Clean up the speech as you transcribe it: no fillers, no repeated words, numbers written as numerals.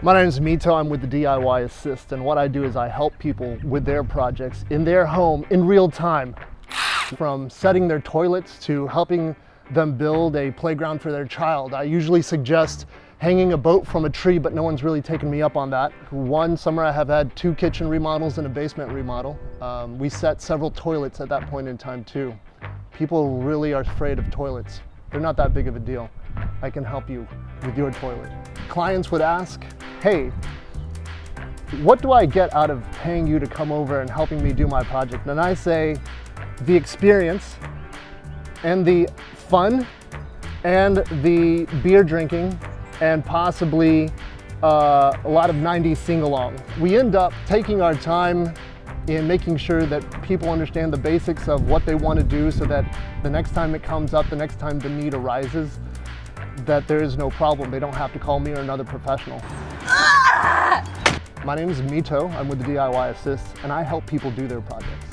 My name is Mito, I'm with the DIY Assist, and what I do is I help people with their projects in their home in real time. From setting their toilets to helping them build a playground for their child. I usually suggest hanging a boat from a tree, but no one's really taken me up on that. One summer I have had 2 kitchen remodels and a basement remodel. We set several toilets at that point in time too. People really are afraid of toilets. They're not that big of a deal. I can help you with your toilet. Clients would ask, hey, what do I get out of paying you to come over and helping me do my project? And I say, the experience and the fun and the beer drinking and possibly a lot of 90s sing-along. We end up taking our time in making sure that people understand the basics of what they want to do so that the next time it comes up, the next time the need arises, that there is no problem. They don't have to call me or another professional. My name is Mito, I'm with the DIY Assist, and I help people do their projects.